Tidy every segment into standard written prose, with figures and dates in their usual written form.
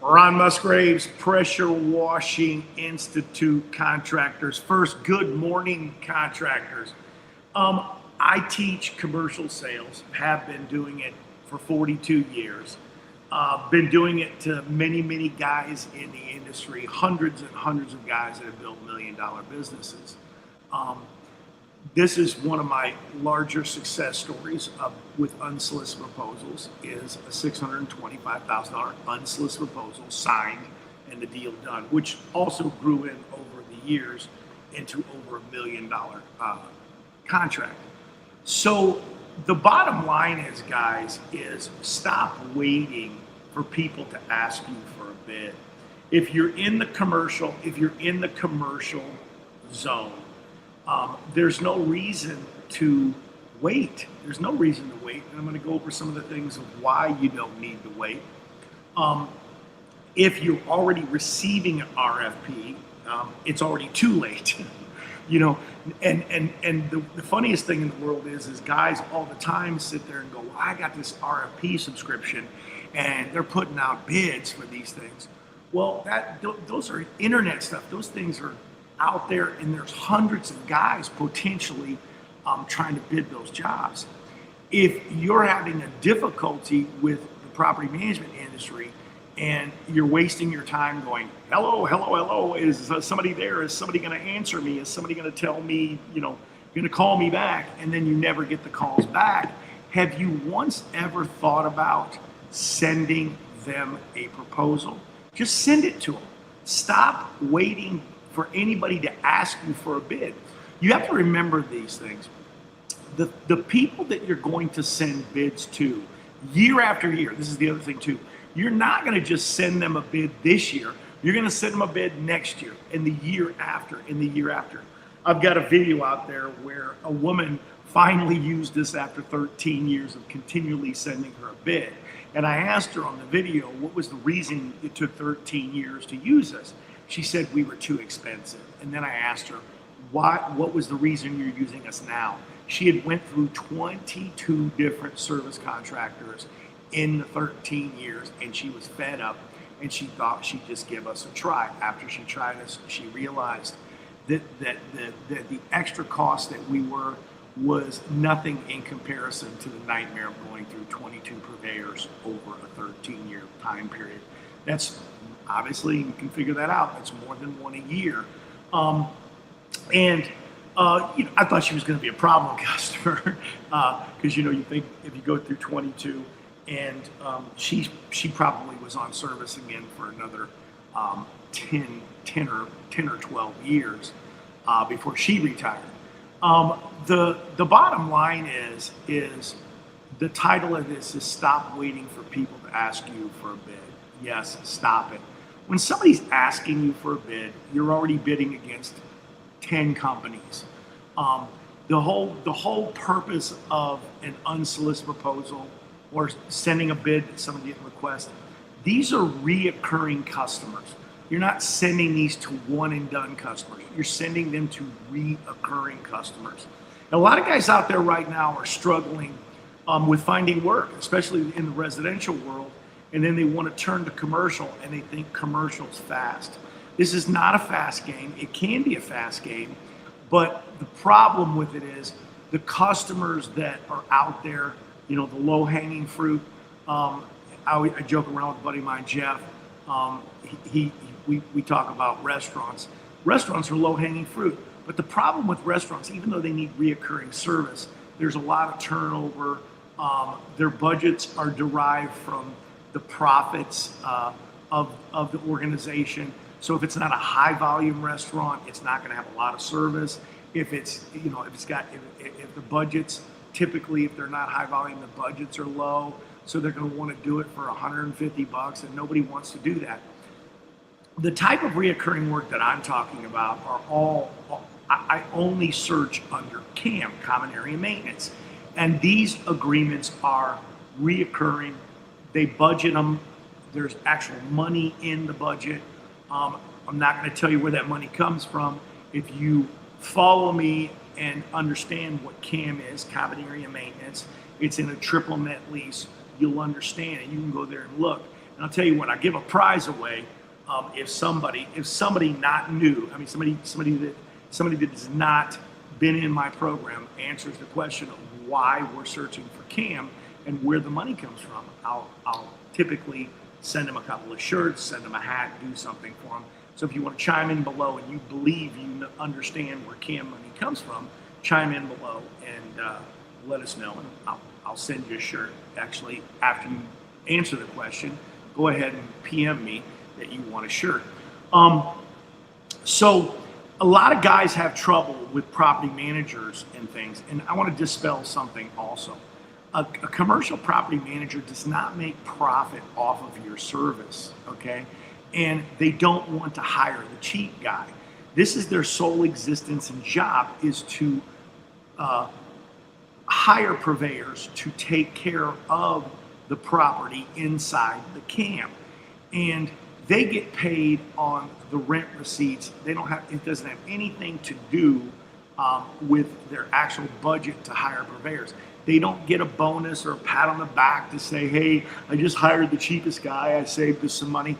Ron Musgraves, Pressure Washing Institute contractors. First, good morning, contractors. I teach commercial sales, have been doing it for 42 years. Been doing it to many, many guys in the industry, hundreds and hundreds of guys that have built $1 million businesses. Um, this is one of my larger success stories with unsolicited proposals is a $625,000 unsolicited proposal signed and the deal done, which also grew in over the years into over $1 million contract. So the bottom line is, guys, is stop waiting for people to ask you for a bid. If you're in the commercial zone, there's no reason to wait. There's no reason to wait. And I'm going to go over some of the things of why you don't need to wait. If you're already receiving an RFP, it's already too late. You know, and the funniest thing in the world is guys all the time sit there and go, well, I got this RFP subscription and they're putting out bids for these things. Well, those are internet stuff. Those things are out there, and there's hundreds of guys potentially trying to bid those jobs. If you're having a difficulty with the property management industry and you're wasting your time going, hello, hello, hello, is somebody there? Is somebody going to answer me? Is somebody going to tell me, going to call me back? And then you never get the calls back. Have you once ever thought about sending them a proposal? Just send it to them. Stop waiting for anybody to ask you for a bid. You have to remember these things. The people that you're going to send bids to year after year, this is the other thing too, you're not going to just send them a bid this year. You're going to send them a bid next year and the year after and the year after. I've got a video out there where a woman finally used this after 13 years of continually sending her a bid. And I asked her on the video, what was the reason it took 13 years to use this? She said we were too expensive. And then I asked her, what was the reason you're using us now? She had went through 22 different service contractors in the 13 years, and she was fed up, and she thought she'd just give us a try. After she tried us, she realized that the extra cost that we were was nothing in comparison to the nightmare of going through 22 purveyors over a 13-year time period. That's obviously, you can figure that out. That's more than one a year. I thought she was going to be a problem customer because you think if you go through 22, and she probably was on service again for another 10 or 12 years before she retired. The bottom line is the title of this is Stop Waiting for People to Ask You for a Bid. Yes, stop it. When somebody's asking you for a bid, you're already bidding against 10 companies. The whole purpose of an unsolicited proposal or sending a bid that somebody didn't request, these are reoccurring customers. You're not sending these to one and done customers. You're sending them to reoccurring customers. And a lot of guys out there right now are struggling with finding work, especially in the residential world. And then they want to turn to commercial and they think commercial's fast. This is not a fast game. It can be a fast game, but the problem with it is the customers that are out there, the low-hanging fruit. I joke around with a buddy of mine, Jeff. We talk about restaurants. Restaurants are low-hanging fruit, but the problem with restaurants, even though they need reoccurring service, there's a lot of turnover. Their budgets are derived from the profits of the organization. So if it's not a high volume restaurant, it's not going to have a lot of service. If the budgets, typically if they're not high volume, the budgets are low. So they're going to want to do it for $150, and nobody wants to do that. The type of reoccurring work that I'm talking about are I only search under CAM, Common Area Maintenance. And these agreements are reoccurring. They budget them. There's actual money in the budget. I'm not going to tell you where that money comes from. If you follow me and understand what CAM is, Common Area Maintenance, it's in a triple net lease. You'll understand it. You can go there and look. And I'll tell you what, I give a prize away if somebody not new, I mean somebody that has not been in my program answers the question of why we're searching for Cam and where the money comes from. I'll typically send them a couple of shirts, send them a hat, do something for them. So if you want to chime in below and you believe you understand where Cam money comes from, chime in below and let us know, and I'll send you a shirt. Actually, after you answer the question, go ahead and PM me that you want a shirt. So a lot of guys have trouble with property managers and things, and I want to dispel something also. A commercial property manager does not make profit off of your service, okay? And they don't want to hire the cheap guy. This is their sole existence and job, is to hire purveyors to take care of the property inside the camp. And they get paid on the rent receipts. It doesn't have anything to do with their actual budget to hire purveyors. They don't get a bonus or a pat on the back to say, hey, I just hired the cheapest guy, I saved us some money.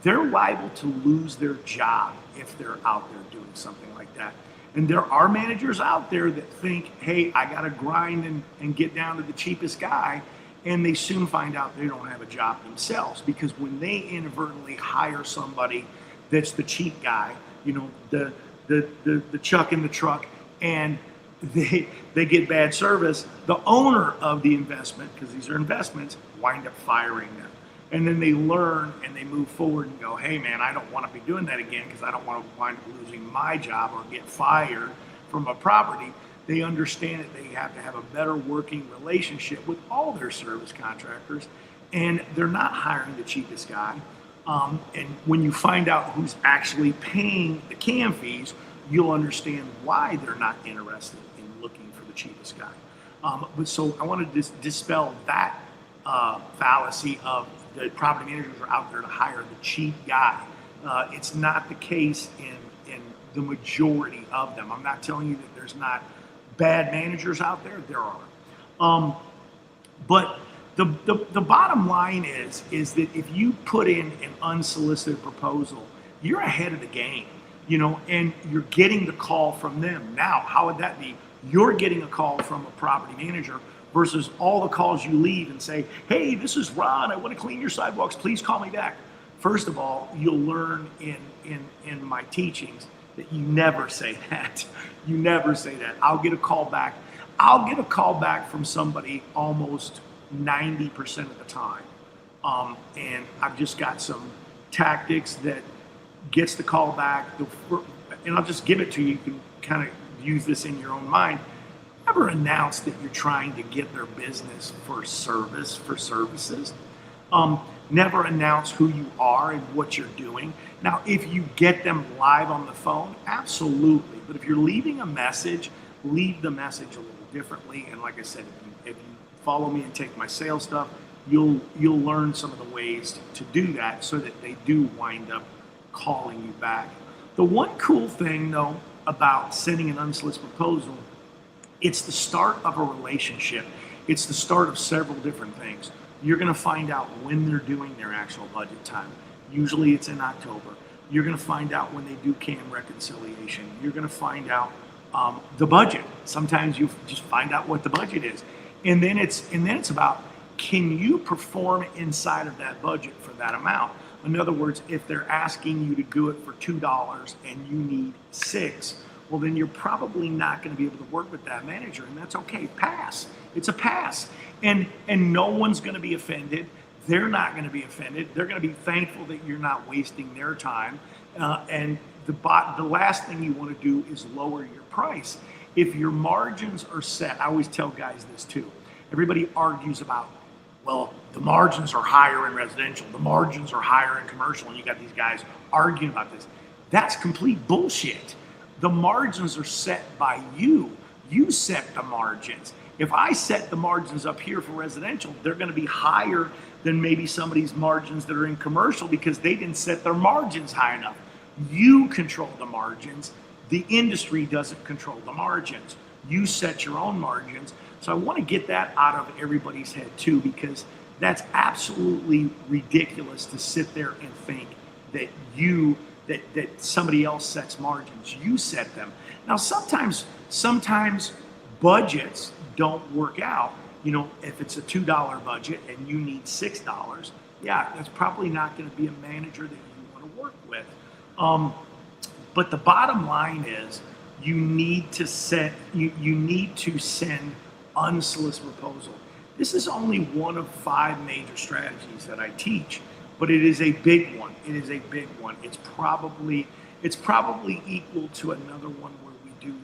They're liable to lose their job if they're out there doing something like that. And there are managers out there that think, hey, I got to grind and get down to the cheapest guy. And they soon find out they don't have a job themselves, because when they inadvertently hire somebody that's the cheap guy, you know, the chuck in the truck, and they get bad service, the owner of the investment, because these are investments, wind up firing them. And then they learn and they move forward and go, hey man, I don't want to be doing that again, because I don't want to wind up losing my job or get fired from a property. They understand that they have to have a better working relationship with all their service contractors, and they're not hiring the cheapest guy. And when you find out who's actually paying the CAM fees, you'll understand why they're not interested in looking for the cheapest guy. But so I want to dispel that fallacy of the property managers are out there to hire the cheap guy. It's not the case in the majority of them. I'm not telling you that there's not bad managers out there. There are. But the bottom line is that if you put in an unsolicited proposal, you're ahead of the game, you know, and you're getting the call from them. Now, how would that be? You're getting a call from a property manager versus all the calls you leave and say, hey, this is Ron, I want to clean your sidewalks, please call me back. First of all, you'll learn in my teachings that you never say that. You never say that. I'll get a call back. I'll get a call back from somebody almost 90% of the time. And I've just got some tactics that gets the call back. And I'll just give it to you. You can kind of use this in your own mind. Never announce that you're trying to get their business for services. Never announce who you are and what you're doing. Now, if you get them live on the phone, absolutely. But if you're leaving a message, leave the message a little differently. And like I said, if you follow me and take my sales stuff, you'll learn some of the ways to do that so that they do wind up calling you back. The one cool thing, though, about sending an unsolicited proposal, it's the start of a relationship. It's the start of several different things. You're going to find out when they're doing their actual budget time. Usually it's in October. You're going to find out when they do CAM reconciliation. You're going to find out the budget. Sometimes you just find out what the budget is. And then it's about, can you perform inside of that budget for that amount? In other words, if they're asking you to do it for $2 and you need $6, well, then you're probably not going to be able to work with that manager, and that's okay. Pass. It's a pass. And no one's going to be offended. They're not going to be offended. They're going to be thankful that you're not wasting their time. And the last thing you want to do is lower your price. If your margins are set, I always tell guys this too. Everybody argues about, well, the margins are higher in residential, the margins are higher in commercial, and you got these guys arguing about this. That's complete bullshit. The margins are set by you. You set the margins. If I set the margins up here for residential, they're going to be higher than maybe somebody's margins that are in commercial because they didn't set their margins high enough. You control the margins. The industry doesn't control the margins. You set your own margins. So I want to get that out of everybody's head too, because That's absolutely ridiculous to sit there and think that that somebody else sets margins. You set them. Now sometimes budgets don't work out. You know, if it's a $2 budget and you need $6, yeah, that's probably not going to be a manager that you want to work with. But the bottom line is you need to send unsolicited proposal. This is only one of 5 major strategies that I teach, but it is a big one. It is a big one. It's probably equal to another one where we do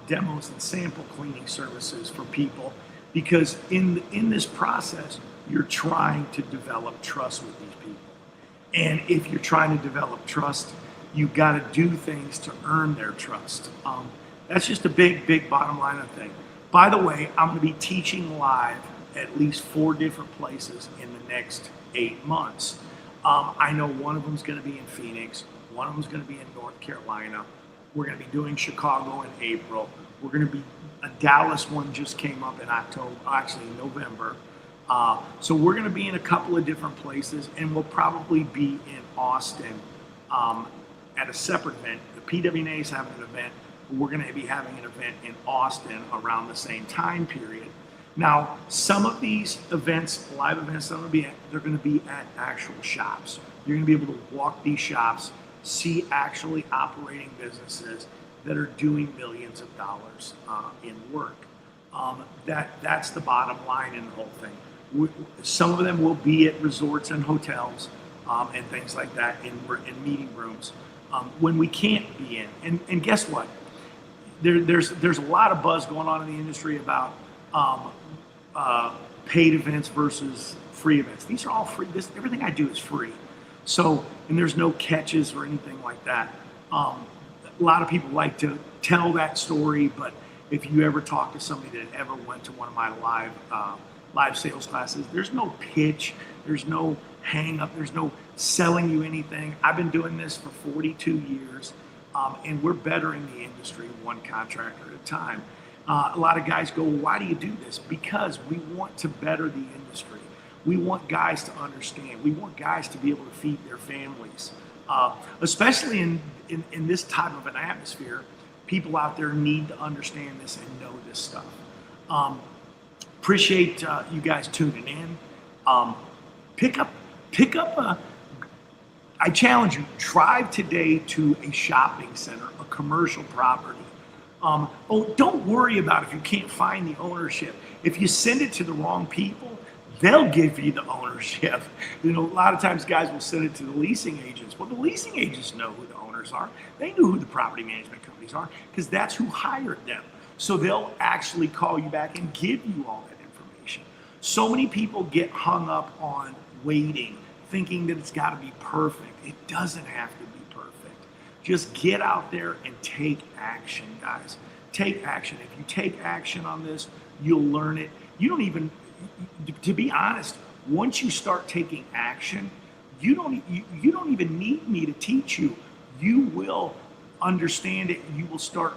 demos and sample cleaning services for people, because in this process you're trying to develop trust with these people, and if you're trying to develop trust, you've got to do things to earn their trust. That's just a big bottom line of the thing. By the way, I'm going to be teaching live at least 4 different places in the next 8 months. I know one of them is going to be in Phoenix. One of them is going to be in North Carolina. We're going to be doing Chicago in April. We're going to be, a Dallas one just came up in October, actually November. So we're going to be in a couple of different places, and we'll probably be in Austin at a separate event. The PWNA is having an event. We're going to be having an event in Austin around the same time period. Now, some of these events, live events, they're going to be at actual shops. You're going to be able to walk these shops, see actually operating businesses that are doing millions of dollars in work. That's the bottom line in the whole thing. Some of them will be at resorts and hotels and things like that, in meeting rooms when we can't be in. And guess what? There's a lot of buzz going on in the industry about paid events versus free events. These are all free. Everything I do is free. So, and there's no catches or anything like that. A lot of people like to tell that story, but if you ever talk to somebody that ever went to one of my live sales classes, there's no pitch, there's no hang up, there's no selling you anything. I've been doing this for 42 years. And we're bettering the industry one contractor at a time. A lot of guys go, well, why do you do this? Because we want to better the industry. We want guys to understand. We want guys to be able to feed their families. Especially in this type of an atmosphere, people out there need to understand this and know this stuff. Appreciate you guys tuning in. Pick up I challenge you, drive today to a shopping center, a commercial property. Don't worry about if you can't find the ownership. If you send it to the wrong people, they'll give you the ownership. You know, a lot of times guys will send it to the leasing agents. Well, the leasing agents know who the owners are. They know who the property management companies are, because that's who hired them. So they'll actually call you back and give you all that information. So many people get hung up on waiting, thinking that it's got to be perfect. It doesn't have to be perfect. Just get out there and take action, guys. Take action. If you take action on this, you'll learn it. You don't even, to be honest, once you start taking action, you don't even need me to teach you. You will understand it. You will start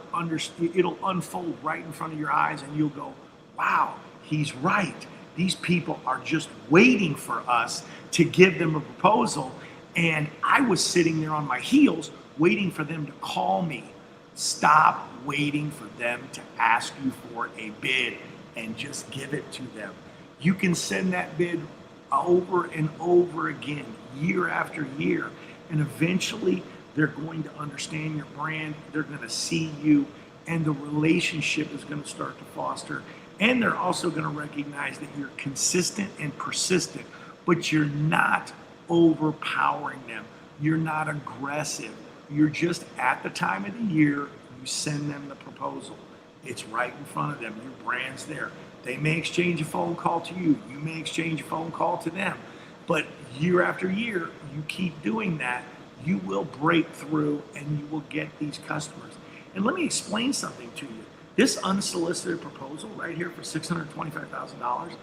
it'll unfold right in front of your eyes, and you'll go, wow, he's right. These people are just waiting for us to give them a proposal. And I was sitting there on my heels waiting for them to call me. Stop waiting for them to ask you for a bid and just give it to them. You can send that bid over and over again, year after year, and eventually they're going to understand your brand, they're going to see you, and the relationship is going to start to foster. And they're also going to recognize that you're consistent and persistent, but you're not overpowering them. You're not aggressive. You're just, at the time of the year, you send them the proposal. It's right in front of them. Your brand's there. They may exchange a phone call to you. You may exchange a phone call to them. But year after year, you keep doing that, you will break through and you will get these customers. And let me explain something to you. This unsolicited proposal right here for $625,000,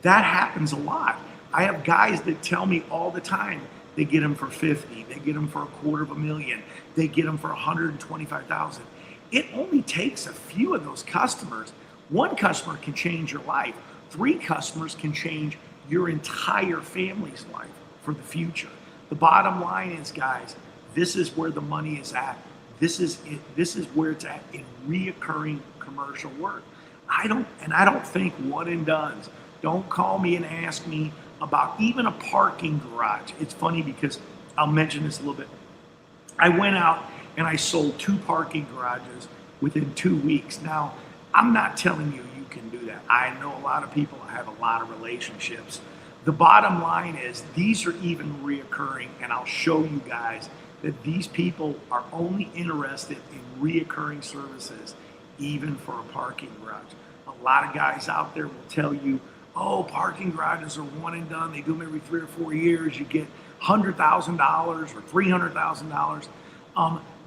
that happens a lot. I have guys that tell me all the time they get them for 50, they get them for $250,000, they get them for 125,000. It only takes a few of those customers. One customer can change your life. 3 customers can change your entire family's life for the future. The bottom line is, guys, this is where the money is at. This is it. This is where it's at in reoccurring commercial work. I don't think one and dones. Don't call me and ask me about even a parking garage. It's funny because I'll mention this a little bit. I went out and I sold 2 parking garages within 2 weeks. Now, I'm not telling you you can do that. I know a lot of people have a lot of relationships. The bottom line is these are even reoccurring, and I'll show you guys that these people are only interested in reoccurring services, even for a parking garage. A lot of guys out there will tell you, oh, parking garages are one and done. They do them every 3 or 4 years. You get $100,000 or $300,000.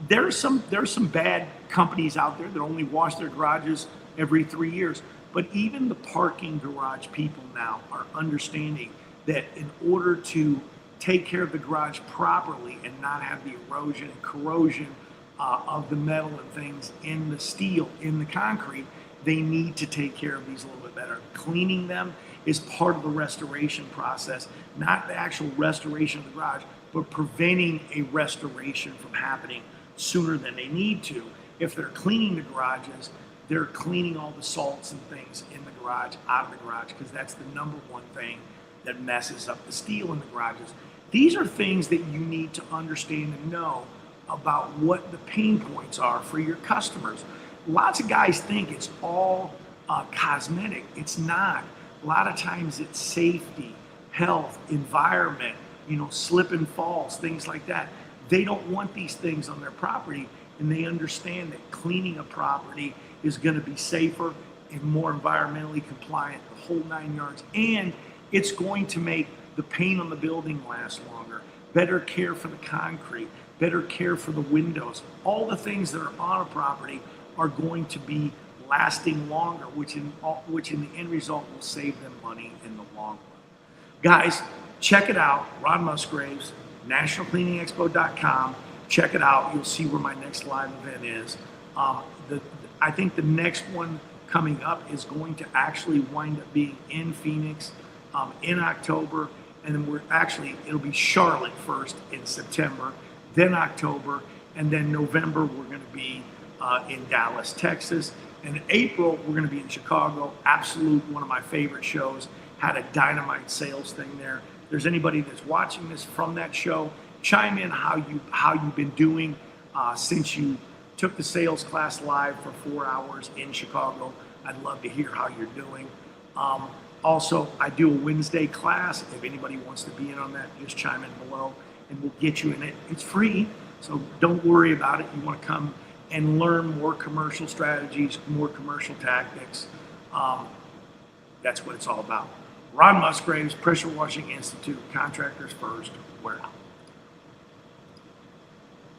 There's some bad companies out there that only wash their garages every 3 years. But even the parking garage people now are understanding that in order to take care of the garage properly and not have the erosion and corrosion of the metal and things in the steel, in the concrete, they need to take care of these a little bit better. Cleaning them is part of the restoration process, not the actual restoration of the garage, but preventing a restoration from happening sooner than they need to. If they're cleaning the garages, they're cleaning all the salts and things in the garage out of the garage, because that's the number one thing that messes up the steel in the garages. These are things that you need to understand and know about what the pain points are for your customers. Lots of guys think it's all cosmetic. It's not. A lot of times it's safety, health, environment, slip and falls, things like that. They don't want these things on their property, and they understand that cleaning a property is going to be safer and more environmentally compliant, the whole 9 yards, and it's going to make the paint on the building last longer, better care for the concrete, better care for the windows. All the things that are on a property are going to be lasting longer, which in the end result will save them money in the long run. Guys, check it out. Ron Musgraves, nationalcleaningexpo.com. Check it out. You'll see where my next live event is. I think the next one coming up is going to actually wind up being in Phoenix in October, and then it'll be Charlotte first in September, then October, and then November we're going to be in Dallas, Texas. And in April, we're going to be in Chicago. Absolute, one of my favorite shows. Had a dynamite sales thing there. If there's anybody that's watching this from that show, chime in how you've been doing since you took the sales class live for 4 hours in Chicago. I'd love to hear how you're doing. Also, I do a Wednesday class. If anybody wants to be in on that, just chime in below and we'll get you in it. It's free, so don't worry about it. You want to come and learn more commercial strategies, more commercial tactics. That's what it's all about. Ron Musgraves, Pressure Washing Institute, Contractors First. We're out.